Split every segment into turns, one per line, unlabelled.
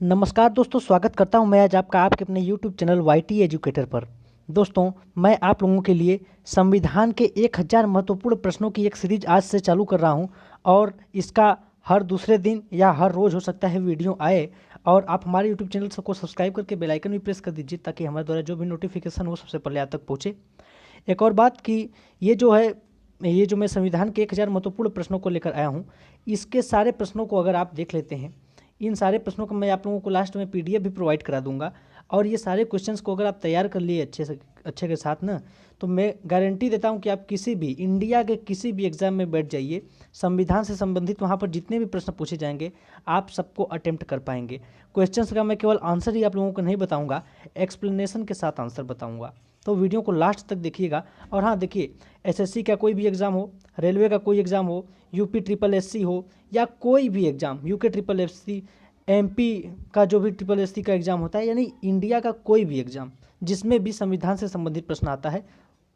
नमस्कार दोस्तों, स्वागत करता हूं मैं आज आपके अपने YouTube चैनल YT एजुकेटर पर। दोस्तों, मैं आप लोगों के लिए संविधान के 1000 महत्वपूर्ण प्रश्नों की एक सीरीज आज से चालू कर रहा हूं और इसका हर दूसरे दिन या हर रोज़ हो सकता है वीडियो आए। और आप हमारे YouTube चैनल को सब्सक्राइब करके बेल आइकन भी प्रेस कर दीजिए ताकि हमारे द्वारा जो भी नोटिफिकेशन हो सबसे पहले आप तक पहुँचे। एक और बात कि ये जो मैं संविधान के 1000 महत्वपूर्ण प्रश्नों को लेकर आया हूँ, इसके सारे प्रश्नों को अगर आप देख लेते हैं, इन सारे प्रश्नों का मैं आप लोगों को लास्ट में PDF भी प्रोवाइड करा दूंगा। और ये सारे क्वेश्चंस को अगर आप तैयार कर लिए अच्छे के साथ ना, तो मैं गारंटी देता हूं कि आप किसी भी इंडिया के किसी भी एग्जाम में बैठ जाइए, संविधान से संबंधित वहां पर जितने भी प्रश्न पूछे जाएंगे आप सबको अटेम्प्ट कर पाएंगे। क्वेश्चंस का मैं केवल आंसर ही आप लोगों को नहीं बताऊँगा, एक्सप्लेनेशन के साथ आंसर बताऊँगा। तो वीडियो को लास्ट तक देखिएगा। और हाँ देखिए, SSC का कोई भी एग्ज़ाम हो, रेलवे का कोई एग्ज़ाम हो, UP SSC हो या कोई भी एग्ज़ाम, UK SSC, MP का जो भी SSC का एग्ज़ाम होता है, यानी इंडिया का कोई भी एग्ज़ाम जिसमें भी संविधान से संबंधित प्रश्न आता है,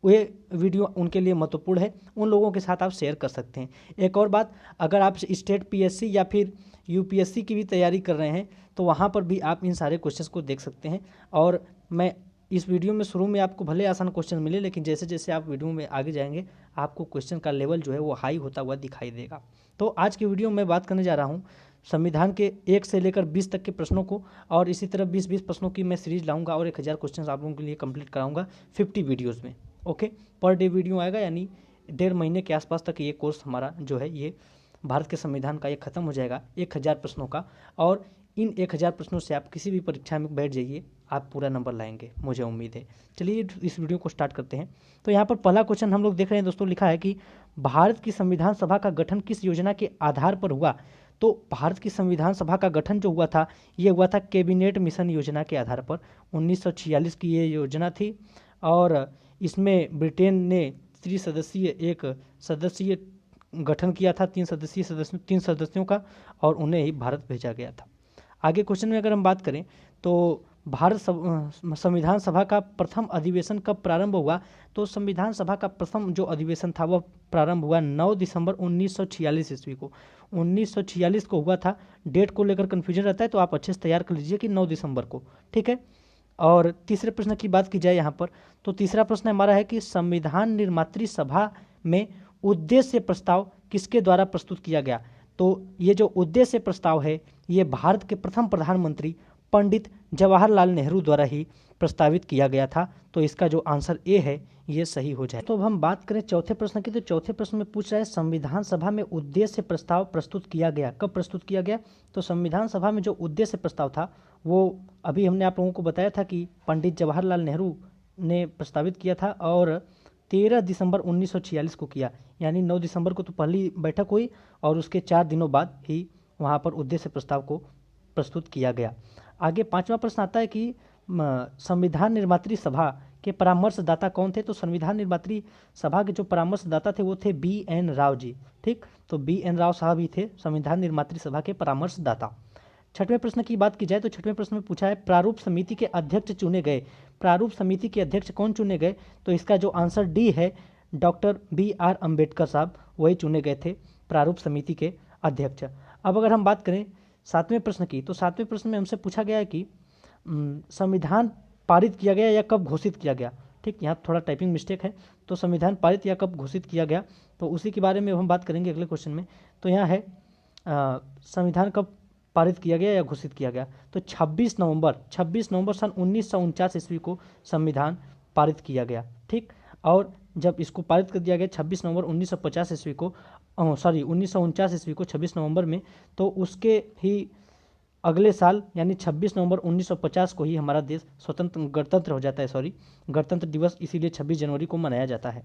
वे वीडियो उनके लिए महत्वपूर्ण है, उन लोगों के साथ आप शेयर कर सकते हैं। एक और बात, अगर आप स्टेट PSC या फिर UPSC की भी तैयारी कर रहे हैं तो वहाँ पर भी आप इन सारे क्वेश्चंस को देख सकते हैं। और मैं इस वीडियो में शुरू में आपको भले आसान क्वेश्चन मिले, लेकिन जैसे जैसे आप वीडियो में आगे जाएंगे आपको क्वेश्चन का लेवल जो है वो हाई होता हुआ दिखाई देगा। तो आज की वीडियो में बात करने जा रहा हूँ संविधान के 1 से लेकर 20 तक के प्रश्नों को, और इसी तरह 20-20 प्रश्नों की मैं सीरीज लाऊंगा और 1000 क्वेश्चन आप लोगों के लिए कंप्लीट कराऊंगा 50 वीडियोज़ में। ओके, पर डे वीडियो आएगा, यानी 1.5 महीने के आसपास तक ये कोर्स हमारा जो है ये भारत के संविधान का ये खत्म हो जाएगा 1000 प्रश्नों का। और इन 1000 प्रश्नों से आप किसी भी परीक्षा में बैठ जाइए, आप पूरा नंबर लाएंगे, मुझे उम्मीद है। चलिए इस वीडियो को स्टार्ट करते हैं। तो यहाँ पर पहला क्वेश्चन हम लोग देख रहे हैं दोस्तों, लिखा है कि भारत की संविधान सभा का गठन किस योजना के आधार पर हुआ। तो भारत की संविधान सभा का गठन जो हुआ था, ये हुआ था कैबिनेट मिशन योजना के आधार पर। 1946 की ये योजना थी और इसमें ब्रिटेन ने एक सदस्यीय गठन किया था, 3 सदस्यों का, और उन्हें ही भारत भेजा गया था। आगे क्वेश्चन में अगर हम बात करें तो भारत संविधान सभा का प्रथम अधिवेशन कब प्रारंभ हुआ। तो संविधान सभा का प्रथम जो अधिवेशन था वह प्रारंभ हुआ 9 दिसंबर 1946 ईस्वी को। 1946 को हुआ था। डेट को लेकर कन्फ्यूजन रहता है तो आप अच्छे से तैयार कर लीजिए कि 9 दिसंबर को, ठीक है। और तीसरे प्रश्न की बात की जाए यहाँ पर, तो तीसरा प्रश्न हमारा है कि संविधान निर्मात्री सभा में उद्देश्य प्रस्ताव किसके द्वारा प्रस्तुत किया गया। तो ये जो उद्देश्य प्रस्ताव है ये भारत के प्रथम प्रधानमंत्री पंडित जवाहरलाल नेहरू द्वारा ही प्रस्तावित किया गया था। तो इसका जो आंसर ए है ये सही हो जाए। तो अब हम बात करें चौथे प्रश्न की, तो चौथे प्रश्न में पूछ रहा है संविधान सभा में उद्देश्य प्रस्ताव प्रस्तुत किया गया, कब प्रस्तुत किया गया। तो संविधान सभा में जो उद्देश्य प्रस्ताव था वो अभी हमने आप लोगों को बताया था कि पंडित जवाहरलाल नेहरू ने प्रस्तावित किया था और 13 दिसंबर 1946 को किया, यानी 9 दिसंबर को तो पहली बैठक हुई और उसके 4 दिनों बाद ही वहाँ पर उद्देश्य प्रस्ताव को प्रस्तुत किया गया। आगे पांचवा प्रश्न आता है कि संविधान निर्मात्री सभा के परामर्शदाता कौन थे। तो संविधान निर्मात्री सभा के जो परामर्शदाता थे वो थे BN राव जी, ठीक। तो BN राव साहब ही थे संविधान निर्मात्री सभा के परामर्शदाता। छठवें प्रश्न की बात की जाए तो छठवें प्रश्न में पूछा है प्रारूप समिति के अध्यक्ष चुने गए। प्रारूप समिति के अध्यक्ष कौन चुने गए। तो इसका जो आंसर डी है, डॉक्टर BR अम्बेडकर साहब वही चुने गए थे प्रारूप समिति के अध्यक्ष। अब अगर हम बात करें सातवें प्रश्न की, तो सातवें प्रश्न में हमसे पूछा गया है कि संविधान पारित किया गया या कब घोषित किया गया, ठीक। यहाँ थोड़ा टाइपिंग मिस्टेक है, तो संविधान पारित या कब घोषित किया गया, तो उसी के बारे में हम बात करेंगे अगले क्वेश्चन में। तो यहाँ है संविधान कब पारित किया गया या घोषित किया गया। तो 26 नवंबर सन 1949 ईस्वी को संविधान पारित किया गया, ठीक। और जब इसको पारित कर दिया गया 26 नवंबर 1950 ईस्वी को, 1949 ईस्वी को 26 नवंबर में, तो उसके ही अगले साल यानी 26 नवंबर 1950 को ही हमारा देश गणतंत्र हो जाता है, गणतंत्र दिवस, इसीलिए 26 जनवरी को मनाया जाता है।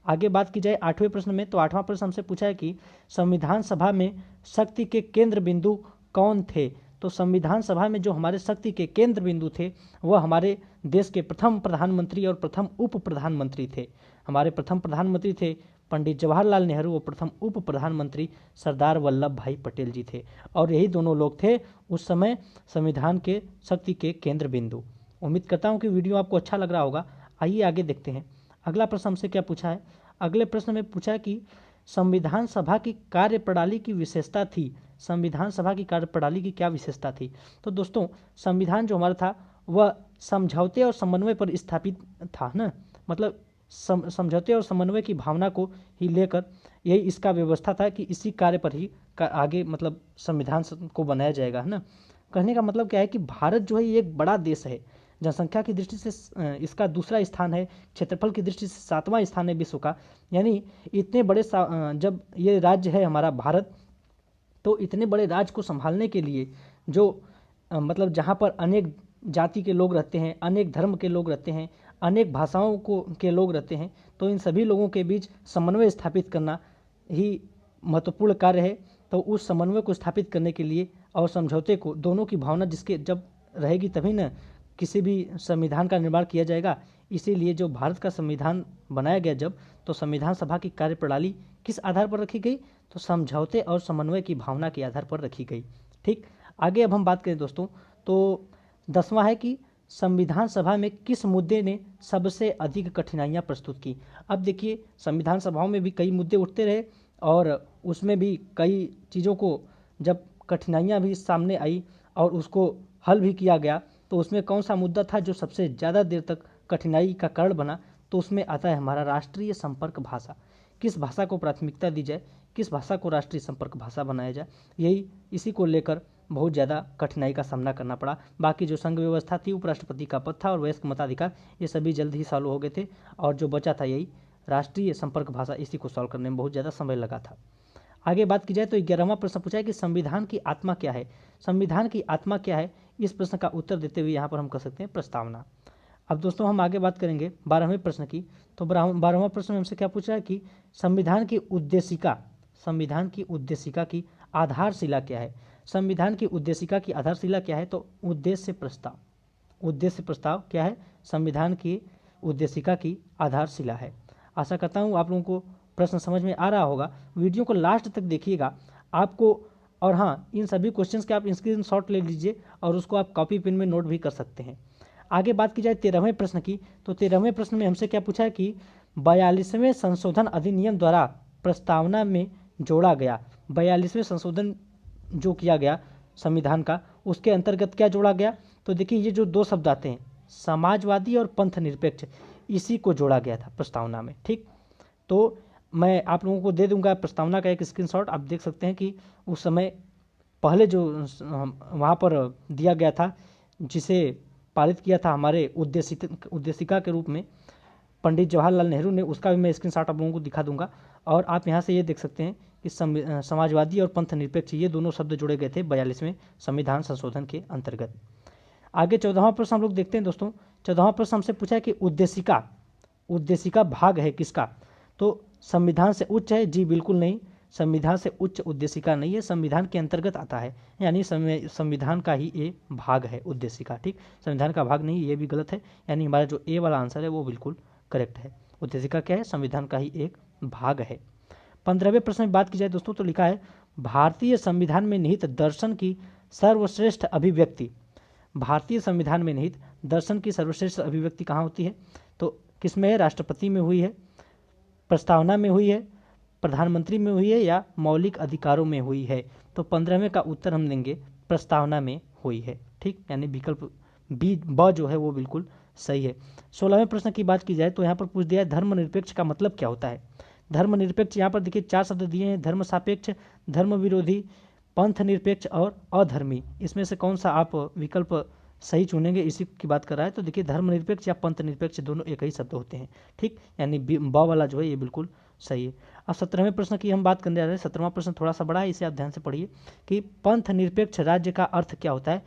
आगे बात की जाए आठवें प्रश्न में, तो आठवां प्रश्न हमसे पूछा है कि संविधान सभा में शक्ति के केंद्र बिंदु कौन थे। तो संविधान सभा में जो हमारे शक्ति के केंद्र बिंदु थे वह हमारे देश के प्रथम प्रधानमंत्री और प्रथम उप प्रधानमंत्री थे। हमारे प्रथम प्रधानमंत्री थे पंडित जवाहरलाल नेहरू और प्रथम उप प्रधानमंत्री सरदार वल्लभ भाई पटेल जी थे, और यही दोनों लोग थे उस समय संविधान के शक्ति के केंद्र बिंदु। उम्मीद करता हूँ कि वीडियो आपको अच्छा लग रहा होगा। आइए आगे देखते हैं अगला प्रश्न हमसे क्या पूछा है। अगले प्रश्न में पूछा है कि संविधान सभा की कार्यप्रणाली की विशेषता थी। संविधान सभा की कार्यप्रणाली की क्या विशेषता थी। तो दोस्तों संविधान जो हमारा था वह समझौते और समन्वय पर स्थापित था ना, मतलब समझौते और समन्वय की भावना को ही लेकर यही इसका व्यवस्था था कि इसी कार्य पर ही आगे मतलब संविधान को बनाया जाएगा, है ना। कहने का मतलब क्या है कि भारत जो है ये एक बड़ा देश है, जनसंख्या की दृष्टि से इसका दूसरा स्थान है, क्षेत्रफल की दृष्टि से 7वां स्थान है विश्व का। यानी इतने बड़े जब ये राज्य है हमारा भारत, तो इतने बड़े राज्य को संभालने के लिए जो मतलब जहाँ पर अनेक जाति के लोग रहते हैं, अनेक धर्म के लोग रहते हैं, अनेक भाषाओं के लोग रहते हैं, तो इन सभी लोगों के बीच समन्वय स्थापित करना ही महत्वपूर्ण कार्य है। तो उस समन्वय को स्थापित करने के लिए और समझौते को, दोनों की भावना जिसके जब रहेगी तभी न किसी भी संविधान का निर्माण किया जाएगा। इसीलिए जो भारत का संविधान बनाया गया जब, तो संविधान सभा की कार्यप्रणाली किस आधार पर रखी गई, तो समझौते और समन्वय की भावना के आधार पर रखी गई। ठीक, आगे अब हम बात करें दोस्तों, तो 10वां है कि संविधान सभा में किस मुद्दे ने सबसे अधिक कठिनाइयां प्रस्तुत की। अब देखिए संविधान सभाओं में भी कई मुद्दे उठते रहे और उसमें भी कई चीज़ों को जब कठिनाइयां भी सामने आई और उसको हल भी किया गया, तो उसमें कौन सा मुद्दा था जो सबसे ज़्यादा देर तक कठिनाई का कारण बना, तो उसमें आता है हमारा राष्ट्रीय संपर्क भाषा। किस भाषा को प्राथमिकता दी जाए, किस भाषा को राष्ट्रीय संपर्क भाषा बनाया जाए, यही इसी को लेकर बहुत ज़्यादा कठिनाई का सामना करना पड़ा। बाकी जो संघ व्यवस्था थी, उपराष्ट्रपति का पद था और वयस्क मताधिकार, ये सभी जल्द ही सॉल्व हो गए थे और जो बचा था यही राष्ट्रीय संपर्क भाषा, इसी को सॉल्व करने में बहुत ज़्यादा समय लगा था। आगे बात की जाए तो 11वां प्रश्न पूछा है कि संविधान की आत्मा क्या है। संविधान की आत्मा क्या है, इस प्रश्न का उत्तर देते हुए यहाँ पर हम कह सकते हैं प्रस्तावना। अब दोस्तों हम आगे बात करेंगे 12वें प्रश्न की। तो 12वां प्रश्न में हमसे क्या पूछा है कि संविधान की उद्देशिका, संविधान की उद्देशिका की आधारशिला क्या है। संविधान की उद्देशिका की आधारशिला क्या है, तो उद्देश्य प्रस्ताव। उद्देश्य प्रस्ताव क्या है, संविधान की उद्देशिका की आधारशिला है। आशा करता हूँ आप लोगों को प्रश्न समझ में आ रहा होगा। वीडियो को लास्ट तक देखिएगा आपको, और हाँ इन सभी क्वेश्चंस के आप स्क्रीनशॉट ले लीजिए और उसको आप कॉपी पेन में नोट भी कर सकते हैं। आगे बात की जाए 13वें प्रश्न की, तो 13वें प्रश्न में हमसे क्या पूछा है कि 42वें संशोधन अधिनियम द्वारा प्रस्तावना में जोड़ा गया, 42वें संशोधन जो किया गया संविधान का, उसके अंतर्गत क्या जोड़ा गया। तो देखिए ये जो दो शब्द आते हैं समाजवादी और पंथ निरपेक्ष, इसी को जोड़ा गया था प्रस्तावना में। ठीक, तो मैं आप लोगों को दे दूंगा प्रस्तावना का एक स्क्रीनशॉट। आप देख सकते हैं कि उस समय पहले जो वहाँ पर दिया गया था, जिसे पारित किया था हमारे उद्देशिका के रूप में पंडित जवाहरलाल नेहरू ने, उसका भी मैं स्क्रीनशॉट आप लोगों को दिखा दूंगा। और आप यहाँ से ये देख सकते हैं कि समाजवादी और पंथ निरपेक्ष, ये दोनों शब्द जुड़े गए थे 42वें संविधान संशोधन के अंतर्गत। आगे 14वां प्रश्न हम लोग देखते हैं दोस्तों। 14वां प्रश्न हमसे पूछा है कि उद्देशिका, उद्देशिका भाग है किसका। तो संविधान से उच्च है, जी बिल्कुल नहीं, संविधान से उच्च उद्देशिका नहीं है, संविधान के अंतर्गत आता है, यानी संविधान का ही ए भाग है उद्देशिका। ठीक, संविधान का भाग नहीं, ये भी गलत है, यानी हमारा जो ए वाला आंसर है वो बिल्कुल करेक्ट है। उद्देशिका क्या है, संविधान का ही एक भाग है। 15वें प्रश्न में बात की जाए दोस्तों, तो लिखा है भारतीय संविधान में निहित दर्शन की सर्वश्रेष्ठ अभिव्यक्ति। भारतीय संविधान में निहित दर्शन की सर्वश्रेष्ठ अभिव्यक्ति कहाँ होती है, तो किसमें है, राष्ट्रपति में हुई है, प्रस्तावना में हुई है, प्रधानमंत्री में हुई है, या मौलिक अधिकारों में हुई है। तो 15वें का उत्तर हम देंगे प्रस्तावना में हुई है। ठीक, यानी विकल्प बी ब जो है वो बिल्कुल सही है। 16वें प्रश्न की बात की जाए तो यहाँ पर पूछ दिया है धर्मनिरपेक्ष का मतलब क्या होता है। धर्मनिरपेक्ष यहाँ पर देखिए 4 शब्द दिए हैं, धर्म सापेक्ष, धर्म विरोधी, पंथ निरपेक्ष और अधर्मी। इसमें से कौन सा आप विकल्प सही चुनेंगे, इसी की बात कर रहा है। तो देखिए धर्मनिरपेक्ष या पंथ निरपेक्ष दोनों एक ही शब्द होते हैं। ठीक, यानी ब वाला जो है ये बिल्कुल सही है। अब 17वें प्रश्न की हम बात करने जा रहे हैं। 17वां प्रश्न थोड़ा सा बड़ा है, इसे आप ध्यान से पढ़िए कि पंथ निरपेक्ष राज्य का अर्थ क्या होता है।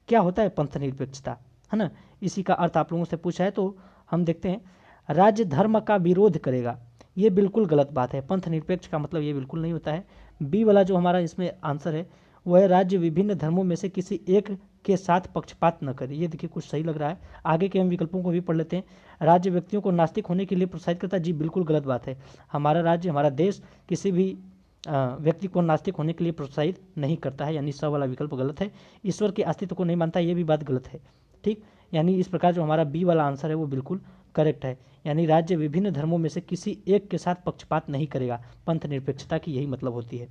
क्या होता है पंथ निरपेक्षता, है ना, इसी का अर्थ आप लोगों से पूछा है। तो हम देखते हैं राज्य धर्म का विरोध करेगा, ये बिल्कुल गलत बात है। पंथ निरपेक्ष का मतलब ये बिल्कुल नहीं होता है। बी वाला जो हमारा इसमें आंसर है वह राज्य विभिन्न धर्मों में से किसी एक के साथ पक्षपात न करे, ये देखिए कुछ सही लग रहा है। आगे के हम विकल्पों को भी पढ़ लेते हैं। राज्य व्यक्तियों को नास्तिक होने के लिए प्रोत्साहित करता है, जी बिल्कुल गलत बात है। हमारा राज्य, हमारा देश किसी भी व्यक्ति को नास्तिक होने के लिए प्रोत्साहित नहीं करता है, यानी स वाला विकल्प गलत है। ईश्वर के अस्तित्व को नहीं मानता, ये भी बात गलत है। ठीक, यानी इस प्रकार जो हमारा बी वाला आंसर है वो बिल्कुल करेक्ट है, यानी राज्य विभिन्न धर्मों में से किसी एक के साथ पक्षपात नहीं करेगा। पंथ निरपेक्षता की यही मतलब होती है।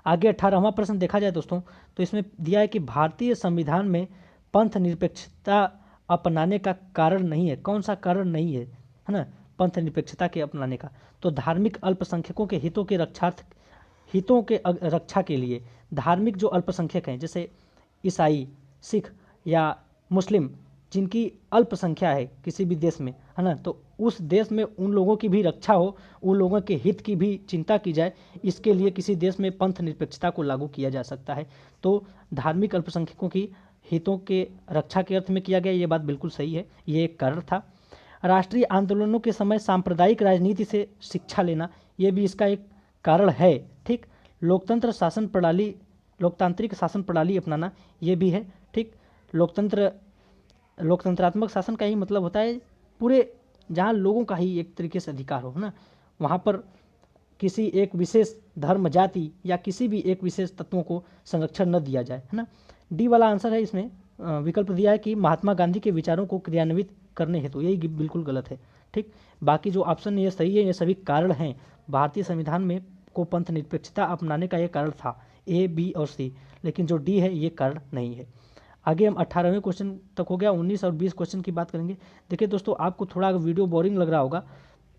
आगे 18वां प्रश्न देखा जाए दोस्तों, तो इसमें दिया है कि भारतीय संविधान में पंथ निरपेक्षता अपनाने का कारण नहीं है। कौन सा कारण नहीं है ना पंथ निरपेक्षता के अपनाने का? तो धार्मिक अल्पसंख्यकों के हितों के रक्षा के लिए धार्मिक जो अल्पसंख्यक हैं, जैसे ईसाई, सिख या मुस्लिम, जिनकी अल्पसंख्या है किसी भी देश में, है ना, तो उस देश में उन लोगों की भी रक्षा हो, उन लोगों के हित की भी चिंता की जाए, इसके लिए किसी देश में पंथ निरपेक्षता को लागू किया जा सकता है। तो धार्मिक अल्पसंख्यकों की हितों के रक्षा के अर्थ में किया गया, ये बात बिल्कुल सही है, ये एक कारण था। राष्ट्रीय आंदोलनों के समय सांप्रदायिक राजनीति से शिक्षा लेना, ये भी इसका एक कारण है। ठीक, लोकतांत्रिक शासन प्रणाली अपनाना, ये भी है। ठीक, लोकतंत्रात्मक शासन का ही मतलब होता है पूरे जहाँ लोगों का ही एक तरीके से अधिकार हो, ना, वहाँ पर किसी एक विशेष धर्म, जाति या किसी भी एक विशेष तत्वों को संरक्षण न दिया जाए, है ना। डी वाला आंसर है इसमें, विकल्प दिया है कि महात्मा गांधी के विचारों को क्रियान्वित करने हेतु, यही बिल्कुल गलत है। ठीक, बाकी जो ऑप्शन ये सही है, ये सभी कारण हैं। भारतीय संविधान में को पंथ निरपेक्षता अपनाने का ये कारण था, ए, बी और सी, लेकिन जो डी है ये कारण नहीं है। आगे हम 18वें क्वेश्चन तक हो गया, 19 और 20 क्वेश्चन की बात करेंगे। देखिए दोस्तों, आपको थोड़ा वीडियो बोरिंग लग रहा होगा,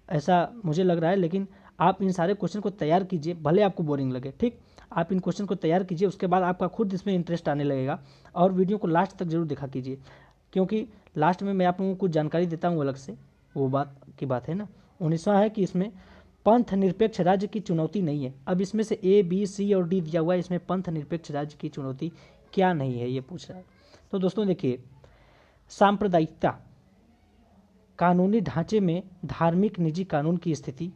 ऐसा मुझे लग रहा है, लेकिन आप इन सारे क्वेश्चन को तैयार कीजिए, भले आपको बोरिंग लगे। ठीक, आप इन क्वेश्चन को तैयार कीजिए, उसके बाद आपका खुद इसमें इंटरेस्ट आने लगेगा। और वीडियो को लास्ट तक जरूर देखा कीजिए, क्योंकि लास्ट में मैं आप लोगों को कुछ जानकारी देता हूँ अलग से, वो बात की बात है ना। 19वां है कि इसमें पंथ निरपेक्ष राज्य की चुनौती नहीं है। अब इसमें से ए, बी, सी और डी दिया हुआ है, इसमें पंथ निरपेक्ष राज्य की चुनौती क्या नहीं है, ये पूछ रहा है। तो दोस्तों देखिए, सांप्रदायिकता, कानूनी ढांचे में धार्मिक निजी कानून की स्थिति,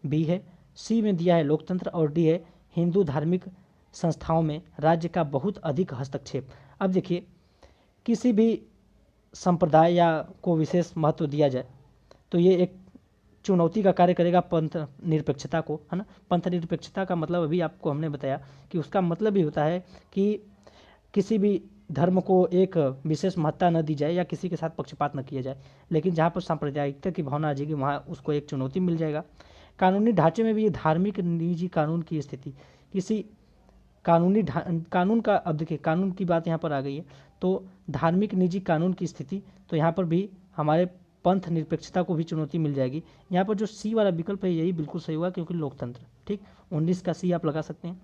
बी है। सी में दिया है लोकतंत्र, और डी है हिंदू धार्मिक संस्थाओं में राज्य का बहुत अधिक हस्तक्षेप। अब देखिए, किसी भी संप्रदाय या को विशेष महत्व दिया जाए तो ये एक चुनौती का कार्य करेगा पंथ निरपेक्षता को, है ना। पंथ निरपेक्षता का मतलब अभी आपको हमने बताया कि उसका मतलब ही होता है कि किसी भी धर्म को एक विशेष महत्ता न दी जाए या किसी के साथ पक्षपात न किया जाए, लेकिन जहाँ पर सांप्रदायिकता की भावना आ जाएगी वहाँ उसको एक चुनौती मिल जाएगा। कानूनी ढांचे में भी धार्मिक निजी कानून की स्थिति, किसी कानून का, अब देखिए कानून की बात यहाँ पर आ गई है, तो धार्मिक निजी कानून की स्थिति, तो यहाँ पर भी हमारे पंथ निरपेक्षता को भी चुनौती मिल जाएगी। यहाँ पर जो सी वाला विकल्प है यही बिल्कुल सही होगा, क्योंकि लोकतंत्र। ठीक, 19 का सी आप लगा सकते हैं,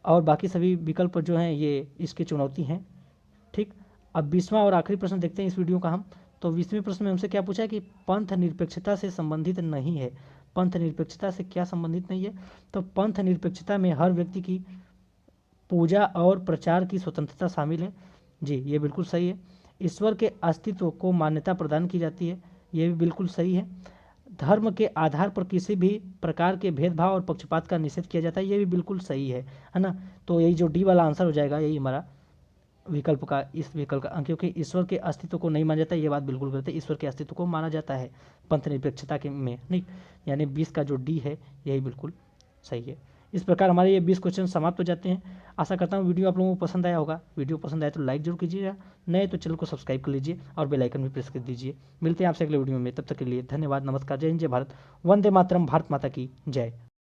और बाकी सभी विकल्प जो हैं ये इसकी चुनौती हैं। ठीक, अब 20वां और आखिरी प्रश्न देखते हैं इस वीडियो का हम। तो 20वें प्रश्न में हमसे क्या पूछा है कि पंथ निरपेक्षता से संबंधित नहीं है। पंथ निरपेक्षता से क्या संबंधित नहीं है? तो पंथ निरपेक्षता में हर व्यक्ति की पूजा और प्रचार की स्वतंत्रता शामिल है। जी, ये बिल्कुल सही है। ईश्वर के अस्तित्व को मान्यता प्रदान की जाती है, ये भी बिल्कुल सही है। धर्म के आधार पर किसी भी प्रकार के भेदभाव और पक्षपात का निषेध किया जाता है, ये भी बिल्कुल सही है ना। तो यही जो डी वाला आंसर हो जाएगा, यही हमारा विकल्प का, इस विकल्प का, क्योंकि ईश्वर के अस्तित्व को नहीं माना जाता, ये बात बिल्कुल गलत है। ईश्वर के अस्तित्व को माना जाता है पंथ निरपेक्षता के में, नहीं, यानी 20 का जो डी है यही बिल्कुल सही है। इस प्रकार हमारे ये 20 क्वेश्चन समाप्त हो जाते हैं। आशा करता हूँ वीडियो आप लोगों को पसंद आया होगा। वीडियो पसंद आया तो लाइक जरूर कीजिएगा, नए तो चैनल को सब्सक्राइब कर लीजिए और बेल आइकन भी प्रेस कर दीजिए। मिलते हैं आपसे अगले वीडियो में, तब तक के लिए धन्यवाद, नमस्कार, जय हिंद, जय भारत, वंदे मातरम, भारत माता की जय।